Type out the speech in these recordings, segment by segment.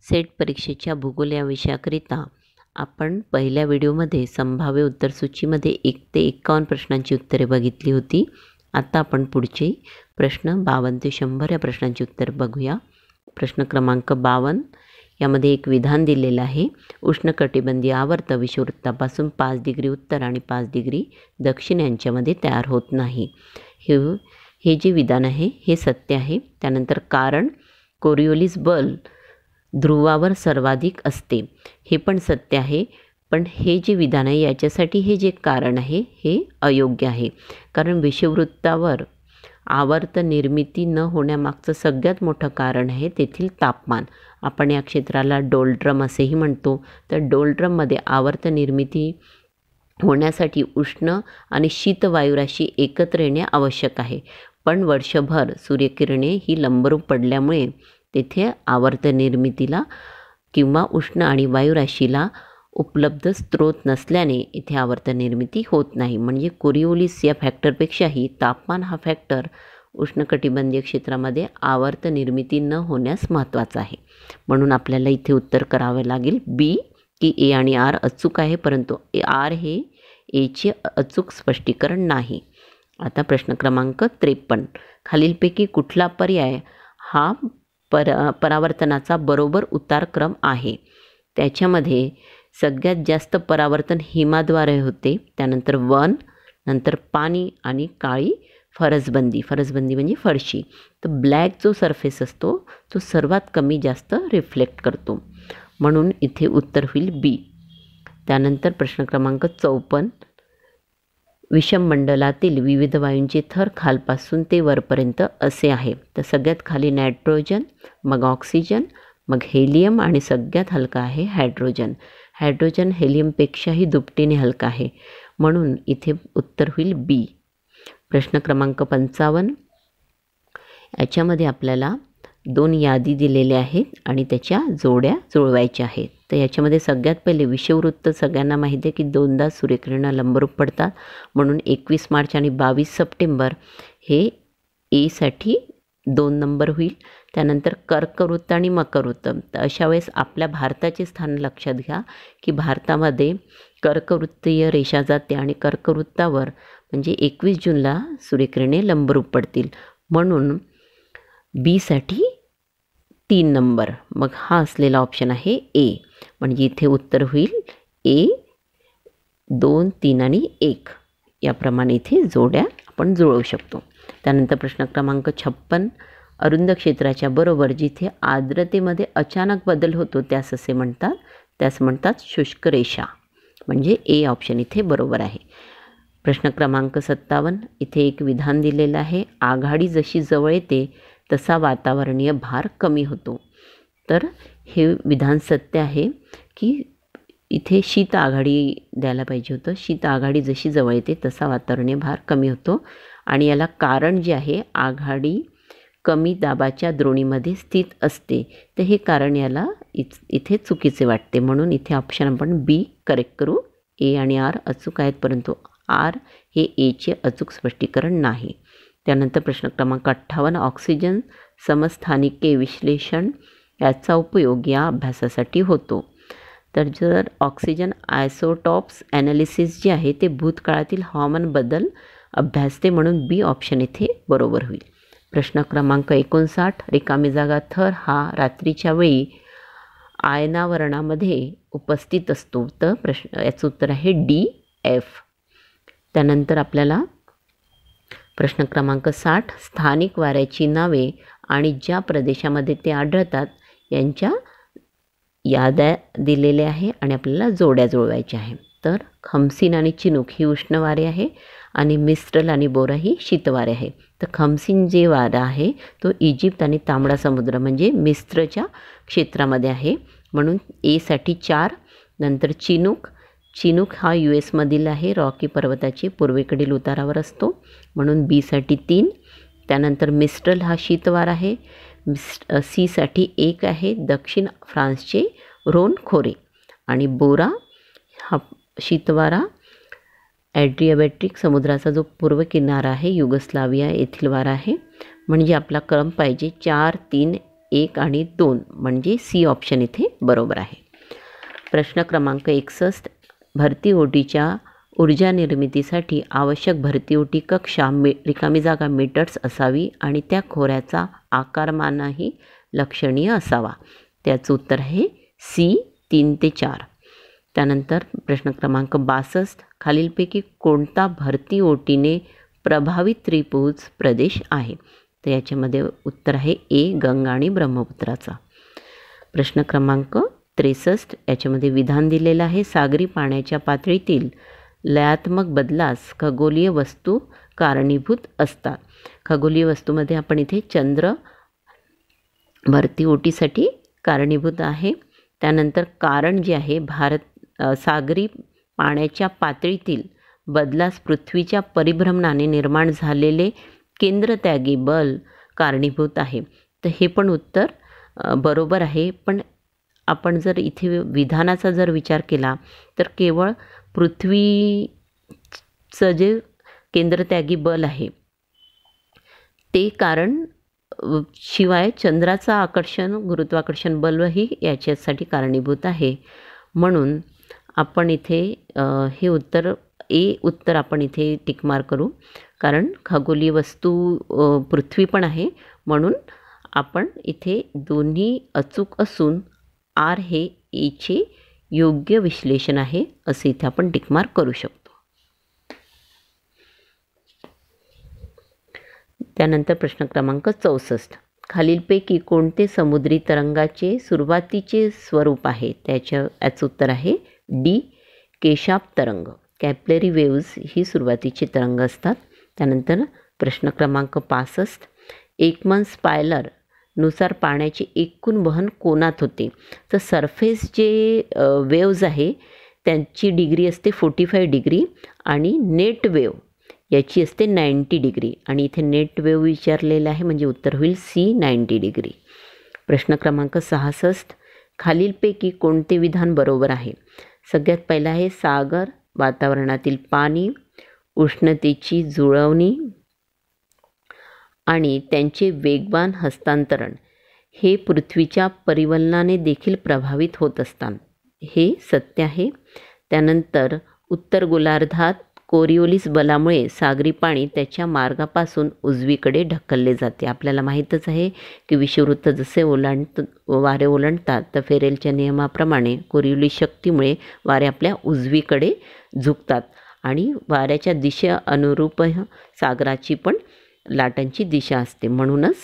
Set परीक्षेच्या भूगोल या विषयाकरिता आपण पहिल्या व्हिडिओमध्ये संभाव्य उत्तरसूचीमध्ये 1 ते 51 प्रश्नांची उत्तरे बघितली होती. आता आपण पुढचे प्रश्न 52 ते 100 या प्रश्नांची उत्तर बघूया. प्रश्न क्रमांक 52 यामध्ये एक विधान दिलेलं आहे. उष्णकटिबंधीय आवर्त विषुववृत्तापासून 5 डिग्री उत्तर आणि 5 डिग्री दक्षिण यांच्यामध्ये तयार होत नाही. हे जे विधान आहे हे सत्य आहे. त्यानंतर कारण कोरिओलिस बल ध्रुवावर सर्वाधिक असते, हे पण सत्य आहे. पण हे जे विधान आहे याच्यासाठी हे जे कारण आहे हे अयोग्य आहे. कारण विषुववृत्तावर आवर्त निर्मिती न होण्यामागचं सगळ्यात मोठं कारण आहे तेथील तापमान. आपण या क्षेत्राला डोलड्रम असेही म्हणतो. तर डोलड्रममध्ये आवर्त निर्मिती होण्यासाठी उष्ण आणि शीत वायुराशी एकत्र येणे आवश्यक आहे. पण वर्षभर सूर्यकिरणे ही लंबरूप पडल्यामुळे तेथे आवर्त निर्मितीला किंवा उष्ण आणि वायुराशीला उपलब्ध स्रोत नसल्याने इथे आवर्त निर्मिती होत नाही. म्हणजे कोरिओलिस या फॅक्टरपेक्षाही तापमान हा फॅक्टर उष्णकटिबंधीय क्षेत्रामध्ये आवर्त निर्मिती न होण्यास महत्त्वाचा आहे. म्हणून आपल्याला इथे उत्तर करावे लागेल बी, की ए आणि आर अचूक आहे, परंतु आर हे एचे अचूक स्पष्टीकरण नाही. आता प्रश्न क्रमांक 53. खालीलपैकी कुठला पर्याय हा परावर्तनाचा बरोबर उतार क्रम आहे? त्याच्यामध्ये सगळ्यात जास्त परावर्तन हिमाद्वारे होते, त्यानंतर वन, नंतर पाणी आणि काळी फरसबंदी. फरसबंदी म्हणजे फरशी. तर ब्लॅक जो सरफेस असतो तो सर्वात कमी जास्त रिफ्लेक्ट करतो, म्हणून इथे उत्तर होईल बी. त्यानंतर प्रश्न क्रमांक 54. विषममंडलातील विविध वायूंचे थर खालपासून ते वरपर्यंत असे आहे. तर सगळ्यात खाली नायट्रोजन, मग ऑक्सिजन, मग हेलियम आणि सगळ्यात हलका आहे हायड्रोजन. हायड्रोजन हेलियमपेक्षाही दुपटीने हलका आहे, म्हणून इथे उत्तर होईल बी. प्रश्न क्रमांक 55. याच्यामध्ये आपल्याला 2 यादी दिलेल्या आहेत आणि त्याच्या जोड्या जुळवायच्या आहेत. तर याच्यामध्ये सगळ्यात पहिले विषुववृत्त सगळ्यांना माहिती आहे की 2दा सूर्यकिरणं लंबरूप पडतात, म्हणून 21 मार्च आणि 22 सप्टेंबर हे एसाठी 2 नंबर होईल. त्यानंतर कर्कवृत्त आणि मकरवृत्त. तर अशा वेळेस आपल्या भारताचे स्थान लक्षात घ्या की भारतामध्ये कर्कवृत्तीय रेषा जाते आणि कर्कवृत्तावर म्हणजे 21 जूनला सूर्यकिरणे लंबरूप पडतील, म्हणून बीसाठी 3 नंबर. मग हा असलेला ऑप्शन आहे ए. म्हणजे इथे उत्तर होईल ए. 2, 3 आणि 1 याप्रमाणे इथे जोड्या आपण जुळवू शकतो. त्यानंतर प्रश्न क्रमांक 56. अरुंद क्षेत्राच्या बरोबर जिथे आर्द्रतेमध्ये अचानक बदल होतो त्यास असे म्हणतात, त्यास म्हणतात शुष्क रेषा. म्हणजे ए ऑप्शन इथे बरोबर आहे. प्रश्न क्रमांक 57. इथे एक विधान दिलेलं आहे. आघाडी जशी जवळ येते तसा वातावरणीय भार कमी होतो. तर हे विधान सत्य आहे की इथे शीत आघाडी द्यायला पाहिजे होतं. शीत आघाडी जशी जवळ येते तसा वातावरणीय भार कमी होतो आणि याला कारण जे आहे आघाडी कमी दाबाच्या द्रोणीमध्ये स्थित असते. तर हे कारण याला इथे चुकीचे वाटते, म्हणून इथे ऑप्शन आपण बी करेक्ट करू. ए आणि आर अचूक आहेत, परंतु आर हे एचे अचूक स्पष्टीकरण नाही. त्यानंतर प्रश्न क्रमांक 58. ऑक्सिजन समस्थानिके विश्लेषण याचा उपयोग या अभ्यासासाठी होतो. तर जर ऑक्सिजन आयसोटॉप्स ॲनालिसिस जे आहे ते भूतकाळातील हवामान बदल अभ्यासते, म्हणून बी ऑप्शन इथे बरोबर होईल. प्रश्न क्रमांक 59. रिकामी जागा थर हा रात्रीच्या वेळी आयनावरणामध्ये उपस्थित असतो. तर याचं उत्तर आहे डी, एफ. त्यानंतर आपल्याला प्रश्न क्रमांक 60. स्थानिक वाऱ्याची नावे आणि ज्या प्रदेशामध्ये ते आढळतात यांच्या याद्या दिलेल्या आहे आणि आपल्याला जोड्या जुळवायच्या आहे. तर खमसीन आणि चिनूक ही उष्ण वारे आहे आणि मिस्ट्रल आणि बोरा ही शीतवारे आहे. तर खमसीन जे वारा आहे तो इजिप्त आणि तांबडा समुद्र म्हणजे मिस्रच्या क्षेत्रामध्ये आहे, म्हणून एसाठी 4. नंतर चिनूक हा US मधील आहे, रॉकी पर्वताची पूर्वेकडील उतारावर असतो, म्हणून बीसाठी 3. त्यानंतर मिस्ट्रल हा शीतवारा आहे, सीसाठी 1 आहे, दक्षिण फ्रान्सचे रोन खोरे. आणि बोरा हा शीतवारा ॲड्रियाटिक समुद्राचा जो पूर्व किनारा आहे युगोस्लाविया येथील वारा आहे. म्हणजे आपला क्रम पाहिजे 4, 3, 1 आणि 2 म्हणजे सी ऑप्शन इथे बरोबर आहे. प्रश्न क्रमांक 61. भरती ओटीच्या ऊर्जा निर्मितीसाठी आवश्यक भरती ओटी कक्षा रिकामी जागा मीटर्स असावी आणि त्या खोऱ्याचा आकारमानही लक्षणीय असावा. त्याचं उत्तर आहे सी 3 ते 4. त्यानंतर प्रश्न क्रमांक 62. खालीलपैकी कोणता भरती ओटीने प्रभावित त्रिभुज प्रदेश आहे? तर याच्यामध्ये उत्तर आहे ए गंगा आणि ब्रह्मपुत्राचा. प्रश्न क्रमांक 63. याच्यामध्ये विधान दिलेलं आहे, सागरी पाण्याच्या पातळीतील लयात्मक बदलास खगोलीय वस्तू कारणीभूत असतात. खगोलीय वस्तूमध्ये आपण इथे चंद्र भरती ओटीसाठी कारणीभूत आहे. त्यानंतर कारण जे आहे सागरी पाण्याच्या पातळीतील बदलास पृथ्वीच्या परिभ्रमणाने निर्माण झालेले केंद्रत्यागी बल कारणीभूत आहे. तर हे पण उत्तर बरोबर आहे. पण आपण जर इथे विधानाचा जर विचार केला तर केवळ पृथ्वीचं जे केंद्रत्यागी बल आहे ते कारण शिवाय चंद्राचं गुरुत्वाकर्षण बलही याच्यासाठी कारणीभूत आहे. म्हणून आपण इथे हे उत्तर आपण इथे टिक मार्क करू, कारण खगोलीय वस्तू पृथ्वी पण आहे. म्हणून आपण इथे दोन्ही अचूक असून आर हे एचे योग्य विश्लेषण आहे असे इथे आपण टिक मार्क करू शकतो. त्यानंतर प्रश्न क्रमांक 64. खालीलपैकी कोणते समुद्री तरंगाचे सुरुवातीचे स्वरूप आहे? याचं उत्तर आहे डी केशाप तरंग. कॅप्लरी वेव्ज ही सुरुवातीची तरंग असतात. त्यानंतर प्रश्न क्रमांक 65. एकमन स्पायलर नुसार पाण्याचे एकूण वहन कोनात होते? तर सरफेस जे वेव्ज आहे त्यांची डिग्री असते 45 डिग्री आणि नेट वेव्ह याची असते 90 डिग्री. आणि इथे नेट वेव्ह विचारलेलं आहे म्हणजे उत्तर होईल सी 90 डिग्री. प्रश्न क्रमांक 66. खालीलपैकी कोणते विधान बरोबर आहे? सगळ्यात पहिलं आहे सागर वातावरणातील पाणी, उष्णतेची जुळवणी आणि त्यांचे वेगवान हस्तांतरण हे पृथ्वीच्या परिवलनाने देखील प्रभावित होत असतात. हे सत्य आहे. त्यानंतर उत्तर गोलार्धात कोरिओलिस बलामुळे सागरी पाणी त्याच्या मार्गापासून उजवीकडे ढकलले जाते. आपल्याला माहीतच आहे की विषुववृत्त जसे वारे ओलांडतात तर फेरेलच्या नियमाप्रमाणे कोरिओलिस शक्तीमुळे वारे आपल्या उजवीकडे झुकतात आणि वाऱ्याच्या दिशे अनुरूप सागराची पण लाटांची दिशा असते. म्हणूनच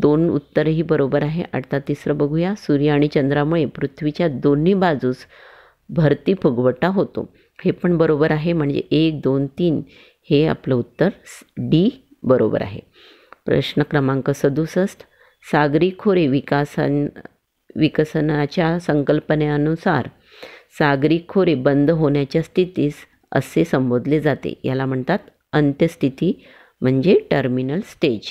2 उत्तरही बरोबर आहे. आता तिसरं बघूया. सूर्य आणि चंद्रामुळे पृथ्वीच्या दोन्ही बाजूस भरती फुगवटा होतो. हे पण बरोबर आहे म्हणजे 1, 2, 3 हे आपलं उत्तर डी बरोबर आहे. प्रश्न क्रमांक 67. सागरी खोरे विकसनाच्या संकल्पनेनुसार सागरी खोरे बंद होण्याच्या स्थितीस असे संबोधले जाते. याला म्हणतात अंत्यस्थिती म्हणजे टर्मिनल स्टेज.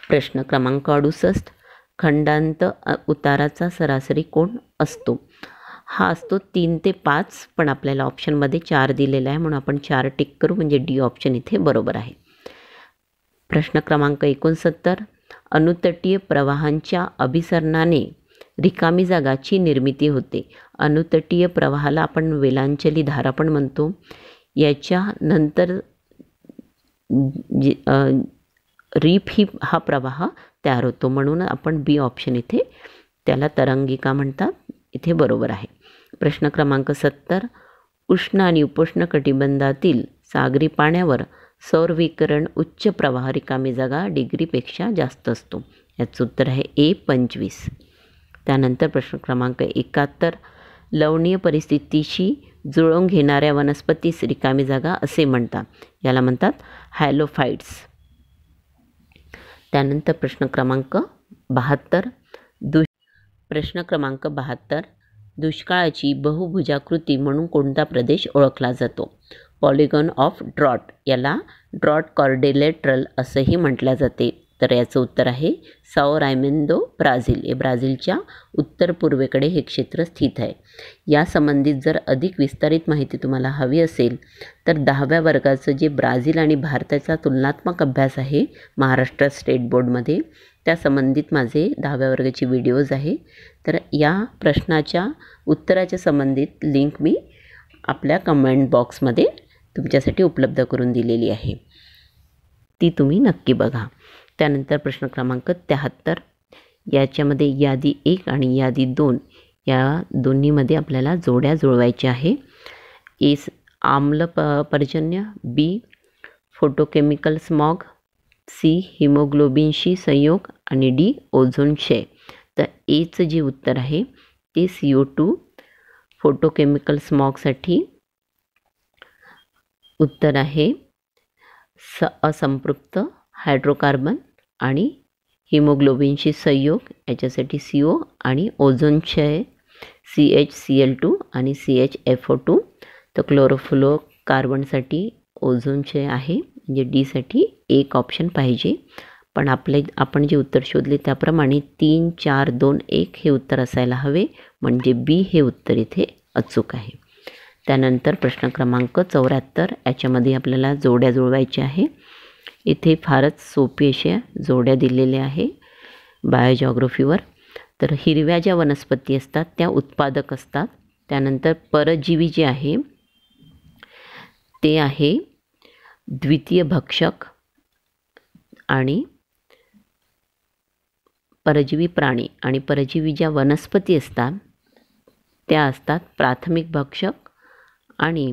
प्रश्न क्रमांक 68. खंडांत उताराचा सरासरी कोन असतो? हा असतो 3 ते 5, पण आपल्याला ऑप्शनमध्ये 4 दिलेला आहे म्हणून आपण 4 टिक करू म्हणजे डी ऑप्शन इथे बरोबर आहे. प्रश्न क्रमांक 69. अनुतटीय प्रवाहांच्या अभिसरणाने रिकामी जागाची निर्मिती होते. अनुतटीय प्रवाहाला आपण वेलांचली धारा पण म्हणतो. याच्यानंतर रीप हा प्रवाह तयार होतो म्हणून आपण बी ऑप्शन इथे त्याला तरंगिका म्हणतात. इथे बरोबर आहे. प्रश्न क्रमांक 70. उष्ण आणि उपोष्ण कटिबंधातील सागरी पाण्यावर सौर विकिरण उच्च प्रवाह रिकामी जागा डिग्रीपेक्षा जास्त असतो. याचं उत्तर आहे ए 25. त्यानंतर प्रश्न क्रमांक 71. लवणीय परिस्थितीशी जुळवून घेणाऱ्या वनस्पतीस रिकामी जागा असे म्हणतात. याला म्हणतात हॅलोफाइट्स. त्यानंतर प्रश्न क्रमांक 72. प्रश्न क्रमांक 72. दुष्काळाची बहुभुजाकृती म्हणून कोणता प्रदेश ओळखला जातो? Polygon of drought. याला ड्रॉट कॉर्डिलेटरल असंही म्हटलं जाते. तर याचं उत्तर आहे साओ रायमेंदो ब्राझील. हे ब्राझीलच्या उत्तर पूर्वेकडे हे क्षेत्र स्थित आहे. यासंबंधित जर अधिक विस्तारित माहिती तुम्हाला हवी असेल तर 10व्या वर्गाचं जे ब्राझील आणि भारताचा तुलनात्मक अभ्यास आहे महाराष्ट्र स्टेट बोर्डमध्ये त्या संबंधित माझे 10व्या वर्गाचे व्हिडिओज आहे. तर या प्रश्नाच्या उत्तराच्या संबंधित लिंक मी आपल्या कमेंट बॉक्समध्ये तुमच्यासाठी उपलब्ध करून दिलेली आहे, ती तुम्ही नक्की बघा. त्यानंतर प्रश्न क्रमांक 73, याच्यामध्ये यादी 1 आणि यादी 2 या दोन्हीमध्ये आपल्याला जोड्या जुळवायच्या आहे. ए आम्ल पर्जन्य, बी फोटोकेमिकल स्मॉग, सी हिमोग्लोबिनशी संयोग आणि डी ओझोन क्षय. तर एचं जे उत्तर आहे ते CO2 फोटोकेमिकल स्मॉगसाठी उत्तर आहे असंपृक्त हायड्रोकार्बन, आणि हिमोग्लोबिनशी संयोग याच्यासाठी CO, आणि ओझोन क्षय CHCl2 आणि CHFO2. तर क्लोरोफ्लोरो कार्बनसाठी ओझोन क्षय आहे, म्हणजे डीसाठी एक ऑप्शन पाहिजे. पण आपण जे उत्तर शोधले त्याप्रमाणे 3, 4, 2, 1 हे उत्तर असायला हवे, म्हणजे बी हे उत्तर इथे अचूक आहे. त्यानंतर प्रश्न क्रमांक 74, याच्यामध्ये आपल्याला जोड्या जुळवायच्या आहे. इथे फारच सोपी अशा जोड्या दिलेल्या आहे बायोजॉग्रफीवर. तर हिरव्या ज्या वनस्पती असतात त्या उत्पादक असतात. त्यानंतर परजीवी जे आहे ते आहे द्वितीय भक्षक, आणि परजीवी प्राणी आणि परजीवी ज्या वनस्पती असतात त्या असतात प्राथमिक भक्षक, आणि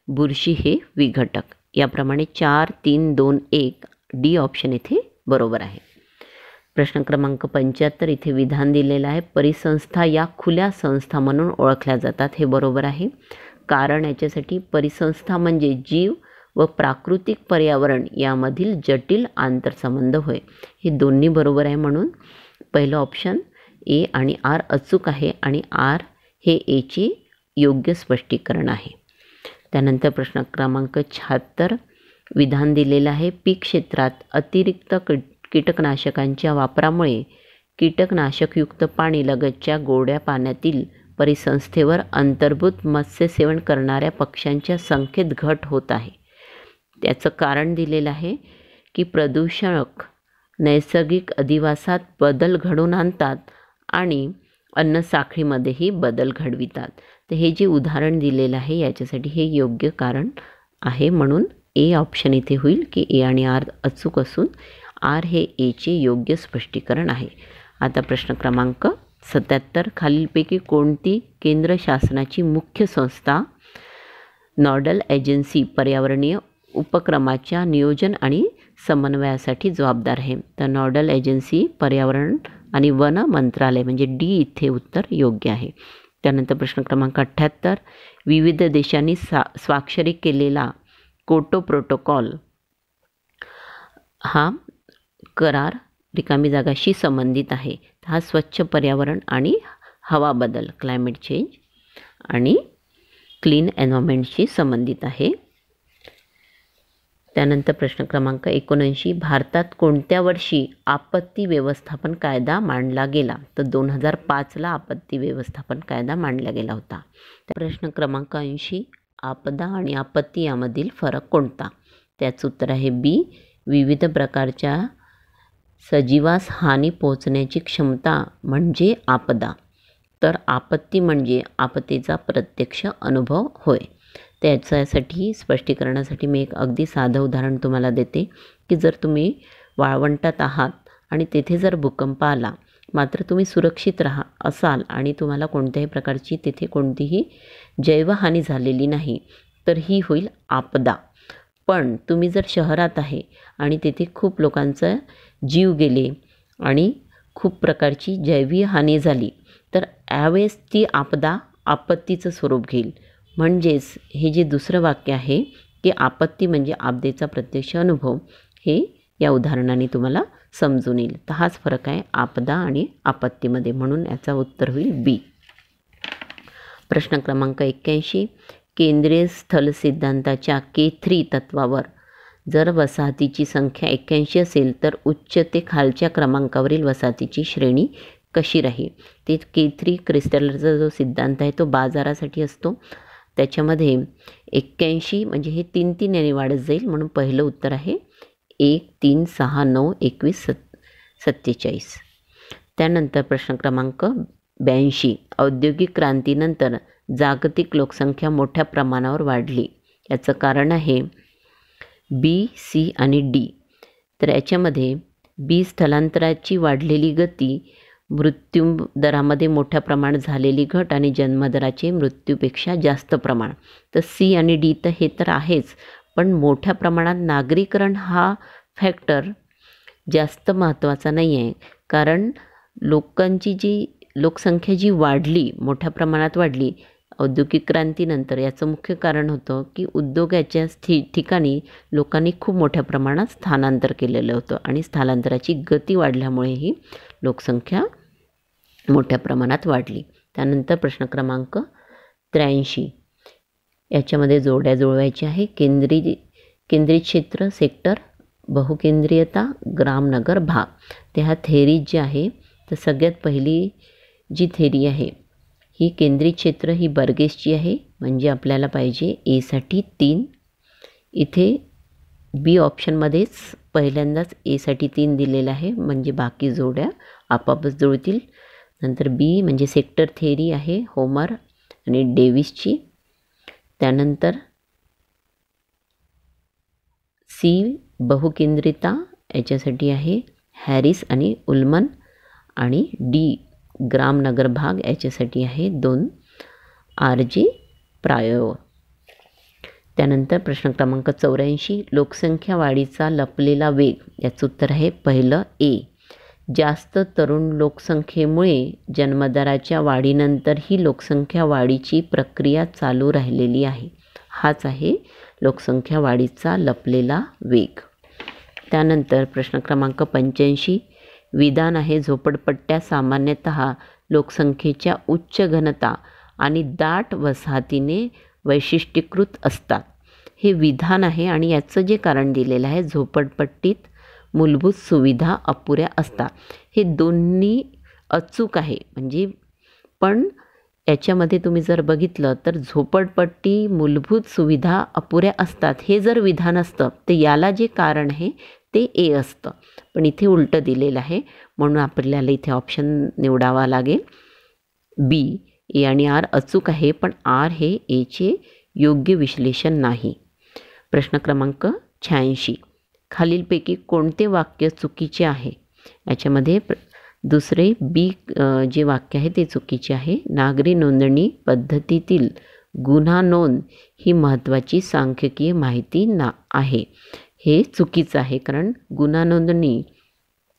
बुरशी हे विघटक. याप्रमाणे 4, 3, 2, 1 डी ऑप्शन इथे बरोबर आहे. प्रश्न क्रमांक 75, इथे विधान दिलेलं आहे, परिसंस्था या खुल्या संस्था म्हणून ओळखल्या जातात. हे बरोबर आहे. कारण याच्यासाठी परिसंस्था म्हणजे जीव व प्राकृतिक पर्यावरण यामधील जटिल आंतरसंबंध होय. हे दोन्ही बरोबर आहे, म्हणून पहिलं ऑप्शन ए आणि आर अचूक आहे, आणि आर हे एचे योग्य स्पष्टीकरण आहे. त्यानंतर प्रश्न क्रमांक 76, विधान दिलेलं आहे, पीक क्षेत्रात अतिरिक्त कीटकनाशकांच्या वापरामुळे कीटकनाशकयुक्त पाणी लगतच्या गोड्या पाण्यातील परिसंस्थेवर अंतर्भूत मत्स्यसेवन करणाऱ्या पक्ष्यांच्या संख्येत घट होत आहे. त्याचं कारण दिलेलं आहे की प्रदूषक नैसर्गिक अधिवासात बदल घडवून आणतात आणि अन्नसाखळीमध्येही बदल घडवितात. तर हे जे उदाहरण दिलेलं आहे याच्यासाठी हे योग्य कारण आहे, म्हणून ए ऑप्शन इथे होईल की ए आणि आर अचूक असून आर हे एचे योग्य स्पष्टीकरण आहे. आता प्रश्न क्रमांक 77, खालीलपैकी कोणती केंद्र शासनाची मुख्य संस्था नॉडल एजन्सी पर्यावरणीय उपक्रमाच्या नियोजन आणि समन्वयासाठी जबाबदार आहे? तर नॉडल एजन्सी पर्यावरण आणि वन मंत्रालय, म्हणजे डी इथे उत्तर योग्य आहे. त्यानंतर प्रश्न क्रमांक 78, विविध देशांनी स्वाक्षरी केलेला क्योटो प्रोटोकॉल हा करार रिकामी जागाशी संबंधित आहे. हा स्वच्छ पर्यावरण आणि हवा बदल क्लायमेट चेंज आणि क्लीन एन्व्हायरमेंटशी संबंधित आहे. त्यानंतर प्रश्न क्रमांक 79, भारतात कोणत्या वर्षी आपत्ती व्यवस्थापन कायदा मांडला गेला? तर 2005ला आपत्ती व्यवस्थापन कायदा मांडला गेला होता. प्रश्न क्रमांक 80, आपदा आणि आपत्ती यामधील फरक कोणता? त्याचं उत्तर आहे बी, विविध प्रकारच्या सजीवास हानी पोहोचण्याची क्षमता म्हणजे आपदा, तर आपत्ती म्हणजे आपत्तीचा प्रत्यक्ष अनुभव होय. त्याच्यासाठी स्पष्टीकरणासाठी मी एक अगदी साधं उदाहरण तुम्हाला देते की जर तुम्ही वाळवंटात आहात आणि तेथे जर भूकंप आला, मात्र तुम्ही सुरक्षित असाल आणि तुम्हाला कोणत्याही प्रकारची तिथे कोणतीही जैवहानी झालेली नाही, तर ही होईल आपदा. पण तुम्ही जर शहरात आहे आणि तेथे खूप लोकांचा जीव गेले आणि खूप प्रकारची जैवीय हानी झाली, तर यावेळेस ती आपदा आपत्तीचं स्वरूप घेईल. म्हणजेच हे जे दुसरं वाक्य आहे की आपत्ती म्हणजे आपदेचा प्रत्यक्ष अनुभव, हे या उदाहरणाने तुम्हाला समजून येईल. तर हाच फरक आहे आपदा आणि आपत्तीमध्ये, म्हणून याचा उत्तर होईल बी. प्रश्न क्रमांक 81, केंद्रीय स्थल सिद्धांताच्या K3 तत्वावर जर वसाहतीची संख्या 81 असेल तर उच्च ते खालच्या क्रमांकावरील वसाहतीची श्रेणी कशी राहील? ते K3 क्रिस्टलचा जो सिद्धांत आहे तो बाजारासाठी असतो. त्याच्यामध्ये 81 म्हणजे हे 3-3 याने वाढत जाईल, म्हणून पहिलं उत्तर आहे 1, 3, 6, 9, 21, 47. त्यानंतर प्रश्न क्रमांक 82. औद्योगिक क्रांतीनंतर जागतिक लोकसंख्या मोठ्या प्रमाणावर वाढली. याचं कारण आहे बी, सी आणि डी. तर याच्यामध्ये बी, स्थलांतराची वाढलेली गती, मृत्यू दरामध्ये मोठ्या प्रमाणात झालेली घट आणि जन्मदराचे मृत्यूपेक्षा जास्त प्रमाण. तर सी आणि डी तर हे तर आहेच, पण मोठ्या प्रमाणात नागरीकरण हा फॅक्टर जास्त महत्त्वाचा नाही आहे. कारण लोकसंख्या जी वाढली, मोठ्या प्रमाणात वाढली औद्योगिक क्रांतीनंतर, याचं मुख्य कारण होतं की उद्योगाच्या ठिकाणी लोकांनी खूप मोठ्या प्रमाणात स्थानांतर केलेलं होतं आणि स्थलांतराची गती वाढल्यामुळे ही लोकसंख्या मोठ्या प्रमाणात वाढली. त्यानंतर प्रश्न क्रमांक 83. याच्यामध्ये जोड्या जुळवायची आहे. केंद्रित क्षेत्र, सेक्टर, बहुकेंद्रीयता, ग्राम, नगर, भाग. ते ह्या थेरीज जे आहे, तर सगळ्यात पहिली जी थेरी आहे ही केंद्रित क्षेत्र ही बर्गेसची आहे. म्हणजे आपल्याला पाहिजे एसाठी 3. इथे बी ऑप्शनमध्येच पहिल्यांदाच एसाठी 3 दिलेलं आहे, म्हणजे बाकी जोड्या आपापच जुळतील. नंतर बी म्हणजे सेक्टर थेरी आहे होमर आणि डेव्हिसची. त्यानंतर सी बहुकेंद्रिता, याच्यासाठी आहे हॅरिस आणि उल्मन. आणि डी ग्राम नगर भाग, याच्यासाठी आहे 2 RJ प्रायो. त्यानंतर प्रश्न क्रमांक 84. लोकसंख्या वाढीचा लपलेला वेग. याचं उत्तर आहे पहिलं ए. जास्त तरुण लोकसंख्येमुळे जन्मदराच्या वाढीनंतरही लोकसंख्या वाढीची प्रक्रिया चालू राहिलेली आहे. हाच आहे लोकसंख्या वाढीचा लपलेला वेग. त्यानंतर प्रश्न क्रमांक 85. विधान आहे झोपडपट्ट्या सामान्यतः लोकसंख्येच्या उच्च घनता आणि दाट वसाहतीने वैशिष्ट्यीकृत असतात. हे विधान आहे आणि याचं जे कारण दिलेलं आहे, झोपडपट्टीत मूलभूत सुविधा अपुऱ्या असतात. हे दोन्ही अचूक आहे. म्हणजे पण याच्यामध्ये तुम्ही जर बघितलं तर झोपडपट्टी मूलभूत सुविधा अपुऱ्या असतात हे जर विधान असतं तर याला जे कारण आहे ते ए असतं. पण इथे उलटं दिलेलं आहे, म्हणून आपल्याला इथे ऑप्शन निवडावा लागेल बी. ए आणि आर अचूक आहे, पण आर हे एचे योग्य विश्लेषण नाही. प्रश्न क्रमांक 86. खालीलपैकी कोणते वाक्य चुकीचे आहे? याच्यामध्ये दुसरे बी जे वाक्य आहे ते चुकीचे आहे. नागरी नोंदणी पद्धतीतील गुन्हा नोंद ही महत्त्वाची सांख्यिकीय माहिती आहे. हे चुकीचं आहे, कारण गुन्हा नोंदणी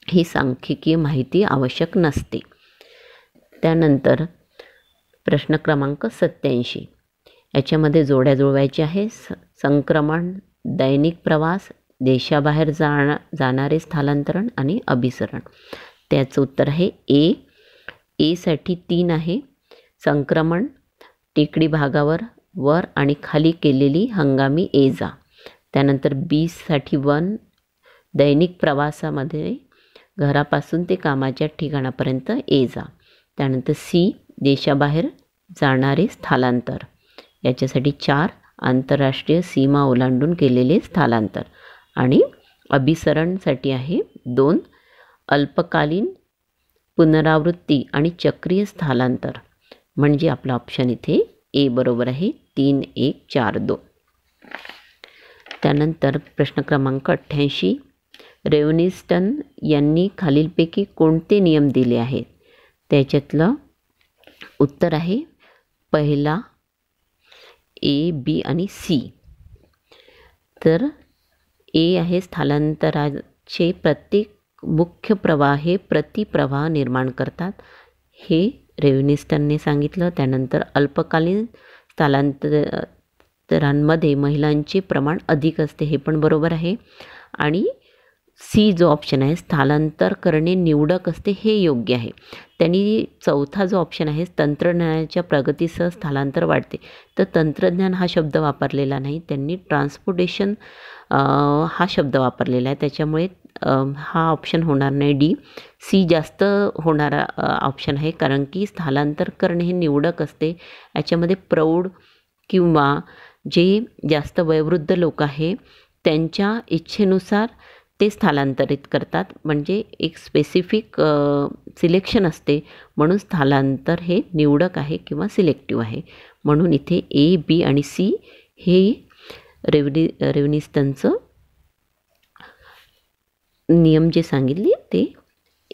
ही सांख्यिकीय माहिती आवश्यक नसते. त्यानंतर प्रश्न क्रमांक 87. याच्यामध्ये जोड्या जुळवायच्या आहे. संक्रमण, दैनिक प्रवास, देशाबाहेर जाणारे स्थलांतरण आणि अभिसरण. त्याचं उत्तर आहे ए. एसाठी 3 आहे. संक्रमण, टेकडी भागावर वर आणि खाली केलेली हंगामी ये जा. त्यानंतर बीसाठी 1, दैनिक प्रवासामध्ये घरापासून ते कामाच्या ठिकाणापर्यंत ये जा. त्यानंतर सी, देशाबाहेर जाणारे स्थलांतर, याच्यासाठी 4, आंतरराष्ट्रीय सीमा ओलांडून केलेले स्थलांतर. आणि अभिसरणसाठी आहे 2, अल्पकालीन पुनरावृत्ती आणि चक्रीय स्थलांतर. म्हणजे आपला ऑप्शन इथे ए बरोबर आहे. 3, 1, 4, 2. त्यानंतर प्रश्न क्रमांक 88. रेव्हनिस्टन यांनी खालीलपैकी कोणते नियम दिले आहेत? त्याच्यातलं उत्तर आहे पहिला ए, बी आणि सी. तर ए आहे स्थलांतराचे प्रत्येक मुख्य प्रवाह हे प्रतिप्रवाह निर्माण करतात, हे रेव्हनिस्टनने सांगितलं. त्यानंतर अल्पकालीन स्थलांतरांमध्ये महिलांचे प्रमाण अधिक असते, हे पण बरोबर आहे. आणि सी जो ऑप्शन आहे, स्थलांतर करणे निवडक असते, हे योग्य आहे. त्यांनी चौथा जो ऑप्शन आहे, तंत्रज्ञानाच्या प्रगतीसह स्थलांतर वाढते, तर तंत्रज्ञान हा शब्द वापरलेला नाही, त्यांनी ट्रान्सपोर्टेशन हा शब्द वापरलेला आहे. त्याच्यामुळे हा ऑप्शन होणार नाही. डी, सी जास्त होणारा ऑप्शन आहे, कारण की स्थलांतर करणे हे निवडक असते. याच्यामध्ये प्रौढ किंवा जे जास्त वयोवृद्ध लोक आहे त्यांच्या इच्छेनुसार ते स्थलांतरित करतात. म्हणजे एक स्पेसिफिक सिलेक्शन असते, म्हणून स्थलांतर हे निवडक आहे किंवा सिलेक्टिव्ह आहे. म्हणून इथे ए, बी आणि सी हे रेव्हिन्युइस्टांचं नियम जे सांगितले ते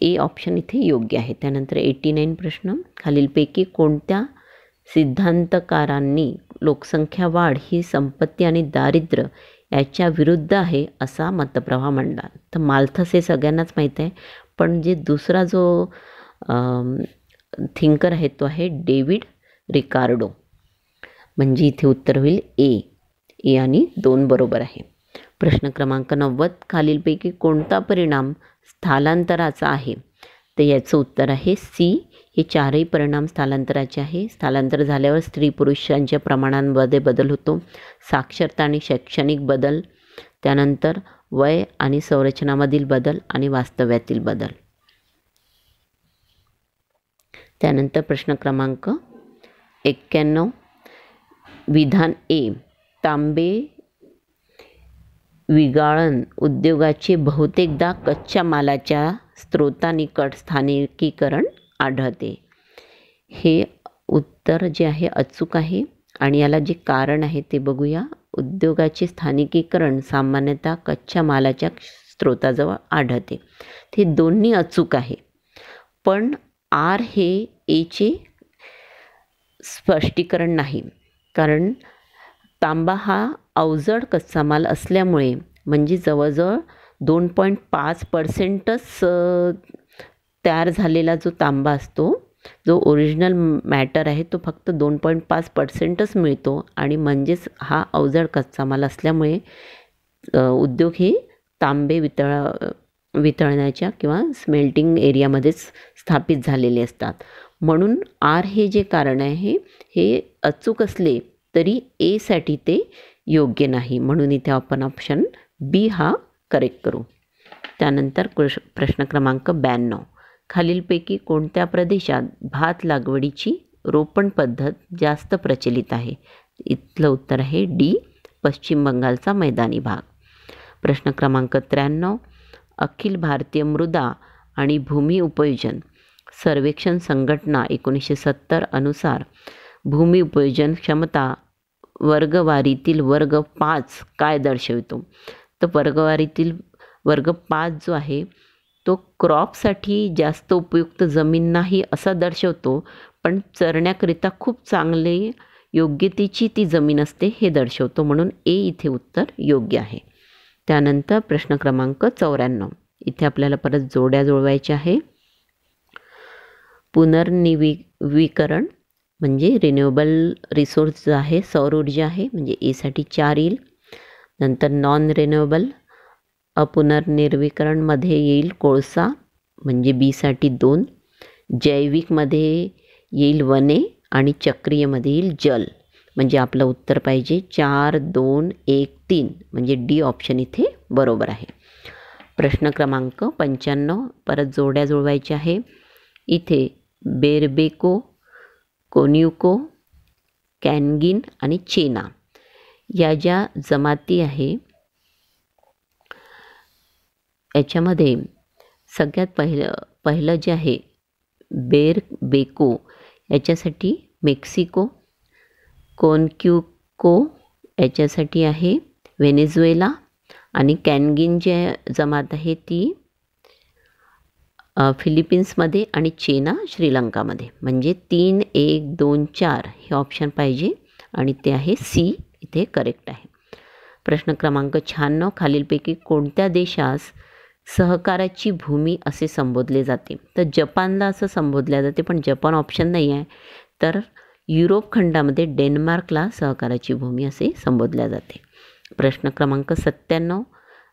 ए ऑप्शन इथे योग्य आहे. त्यानंतर 89 प्रश्न, खालीलपैकी कोणत्या सिद्धांतकारांनी लोकसंख्या वाढ ही संपत्ती आणि दारिद्र्य याच्या विरुद्ध आहे असा मतप्रवाह मांडला? तर माल्थस हे सगळ्यांनाच माहीत आहे, पण जे दुसरा जो थिंकर आहे तो आहे डेव्हिड रिकार्डो. म्हणजे इथे उत्तर होईल ए आणि 2 बरोबर आहे. प्रश्न क्रमांक 90, खालीलपैकी कोणता परिणाम स्थलांतराचा आहे? तर याचं उत्तर आहे सी. हे चारही परिणाम स्थलांतराचे आहे. स्थलांतर झाल्यावर स्त्री पुरुषांच्या प्रमाणांमध्ये बदल होतो, साक्षरता आणि शैक्षणिक बदल, त्यानंतर वय आणि संरचनामधील बदल आणि वास्तव्यातील बदल. त्यानंतर प्रश्न क्रमांक 91, विधान ए, तांबे विगाळण उद्योगाचे बहुतेकदा कच्च्या मालाच्या स्त्रोतानिकट स्थानिकीकरण आढळते. हे उत्तर जे आहे अचूक आहे आणि याला जे कारण आहे ते बघूया. उद्योगाचे स्थानिकीकरण सामान्यतः कच्च्या मालाच्या स्त्रोताजवळ आढळते. ते दोन्ही अचूक आहे, पण आर हे एचे स्पष्टीकरण नाही. कारण तांबा हा अवजड कच्चा माल असल्यामुळे, म्हणजे जवळजवळ 2.5%च तयार झालेला जो तांबा असतो, जो ओरिजिनल मॅटर आहे तो फक्त 2.5%च मिळतो. आणि म्हणजेच हा अवजड कच्चा माल असल्यामुळे उद्योग हे तांबे वितळण्याच्या किंवा स्मेल्टिंग एरियामध्येच स्थापित झालेले असतात. म्हणून आर हे जे कारण आहे हे अचूक असले तरी एसाठी ते योग्य नाही. म्हणून इथे आपण ऑप्शन बी हा करेक्ट करू. त्यानंतर प्रश्न क्रमांक 92, खालीलपैकी कोणत्या प्रदेशात भात लागवडीची रोपण पद्धत जास्त प्रचलित आहे? इथलं उत्तर आहे डी, पश्चिम बंगालचा मैदानी भाग. प्रश्न क्रमांक 93, अखिल भारतीय मृदा आणि भूमी उपयोजन सर्वेक्षण संघटना 1970 अनुसार भूमी उपयोजन क्षमता वर्गवारीतील वर्ग 5 काय दर्शवितो? तर वर्गवारीतील वर्ग 5 जो आहे तो क्रॉपसाठी जास्त उपयुक्त जमीन नाही असा दर्शवतो, पण चरण्याकरिता खूप चांगले योग्यतेची ती जमीन असते हे दर्शवतो. म्हणून ए इथे उत्तर योग्य आहे. त्यानंतर प्रश्न क्रमांक 94, इथे आपल्याला परत जोड्या जुळवायच्या आहे. पुनर्नवीकरण म्हणजे रिन्युएबल रिसोर्स जो आहे सौर ऊर्जा आहे, म्हणजे एसाठी 4 येईल. नंतर नॉन रिन्युएबल अपुनर्निर्वीकरणमध्ये येईल कोळसा, म्हणजे बीसाठी 2. जैविकमध्ये येईल वने आणि चक्रीयमध्ये येईल जल, म्हणजे आपलं उत्तर पाहिजे 4, 2, 1, 3, म्हणजे डी ऑप्शन इथे बरोबर आहे. प्रश्न क्रमांक 95, परत जोड्या जुळवायच्या आहे. इथे बेरबेको, कोन्युको, कॅनगिन आणि चेना या ज्या जमाती आहे याच्यामध्ये सगळ्यात पहिलं जे आहे बेरबेको याच्यासाठी मेक्सिको, कोन्क्युको याच्यासाठी आहे व्हेनेझुएला आणि कॅनगिन जे जमात आहे ती फिलिपिन्समध्ये आणि चेना श्रीलंकामध्ये, म्हणजे 3, 1, 2, 4 हे ऑप्शन पाहिजे आणि ते आहे सी इथे करेक्ट आहे. प्रश्न क्रमांक 96, खालीलपैकी कोणत्या देशास सहकाराची भूमी असे संबोधले जाते? तर जपानला असं संबोधले जाते, पण जपान ऑप्शन नाही आहे. तर युरोप खंडामध्ये डेन्मार्कला सहकाराची भूमी असे संबोधले जाते. प्रश्न क्रमांक 97,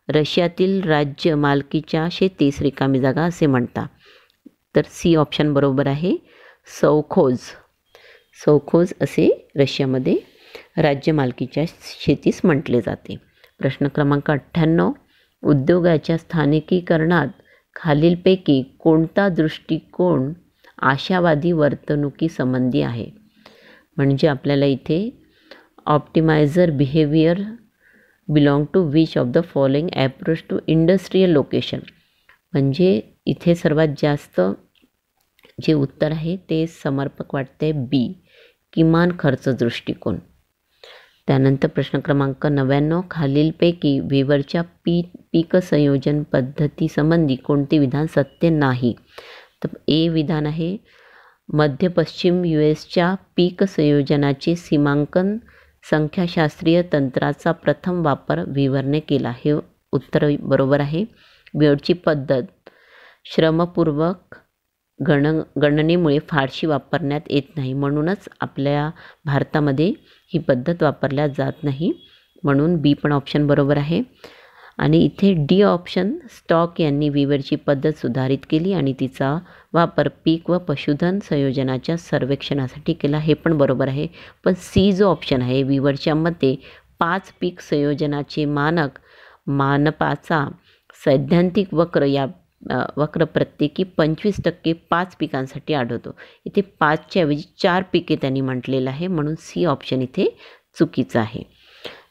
रशियातील राज्य मालकीच्या शेतीस रिकामी जागा असे म्हणतात? तर सी ऑप्शन बरोबर आहे, सौखोज असे रशियामध्ये राज्य मालकीच्या शेतीस म्हटले जाते. प्रश्न क्रमांक 98, उद्योगाच्या स्थानिकीकरणात खालीलपैकी कोणता दृष्टिकोन आशावादी वर्तणुकीसंबंधी आहे? म्हणजे आपल्याला इथे optimizer behaviour belong to which of the following approach to industrial location. म्हणजे इथे सर्वात जास्त जे उत्तर आहे ते समर्पक वाटते बी, किमान खर्च दृष्टिकोन. त्यानंतर प्रश्न क्रमांक 99, खालीलपैकी वेवरच्या पीक संयोजन पद्धतीसंबंधी कोणते विधान सत्य नाही. तर ए विधान आहे, मध्य पश्चिम US पीक संयोजनाचे सीमांकन संख्याशास्त्रीय तंत्राचा प्रथम वापर विवरने केला. हे उत्तर बरोबर आहे. वेळची पद्धत श्रमपूर्वक गणनेमुळे फारशी वापरण्यात येत नाही, म्हणूनच आपल्या भारतामध्ये ही पद्धत वापरल्या जात नाही, म्हणून बी पण ऑप्शन बरोबर आहे. आणि इथे डी ऑप्शन, स्टॉक यांनी विवरची पद्धत सुधारित केली आणि तिचा वापर पीक व पशुधन संयोजनाच्या सर्वेक्षणासाठी केला. हे पण बरोबर आहे. पण सी जो ऑप्शन आहे, विवरच्या मते 5 पीक संयोजनाचे मानपाचा सैद्धांतिक वक्र प्रत्येकी 25% 5 पिकांसाठी आढळतो. इथे 5च्या ऐवजी 4 पिके त्यांनी म्हटलेलं आहे, म्हणून सी ऑप्शन इथे चुकीचं आहे.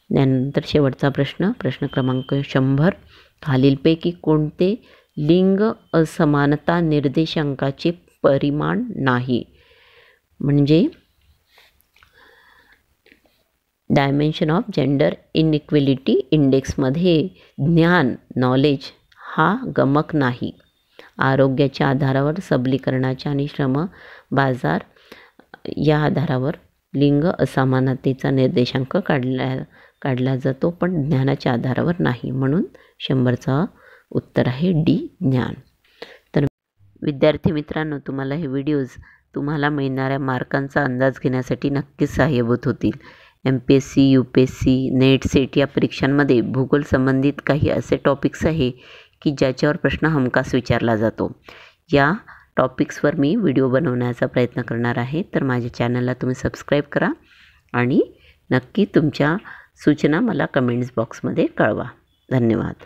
त्यानंतर शेवटचा प्रश्न क्रमांक 100, खालीलपैकी कोणते लिंग असमानता निर्देशांकाचे परिमाण नाही. म्हणजे डायमेन्शन ऑफ जेंडर इनइक्वेलिटी इंडेक्समध्ये ज्ञान, नॉलेज हा गमक नाही. आरोग्याच्या आधारावर, सबलीकरणाच्या आणि श्रम बाजार या आधारावर लिंग असमानतेचा निर्देशांक काढला जातो, पण ज्ञानाच्या आधारावर नाही, म्हणून 100चा उत्तर आहे डी, ज्ञान. तर विद्यार्थी मित्रांनो, तुम्हाला हे व्हिडिओज तुम्हाला मिळणाऱ्या मार्कांचा अंदाज घेण्यासाठी नक्कीच सहाय्यभूत होतील. MPSC, UPSC, नेट, सेट या परीक्षांमध्ये भूगोल संबंधित काही असे टॉपिक्स आहे की ज्याच्यावर प्रश्न हमखास विचारला जातो. या टॉपिक्सवर मी व्हिडिओ बनवण्याचा प्रयत्न करणार आहे. तर माझ्या चॅनलला तुम्ही सबस्क्राईब करा आणि नक्की तुमच्या सूचना मला कमेंट्स बॉक्समध्ये कळवा. धन्यवाद.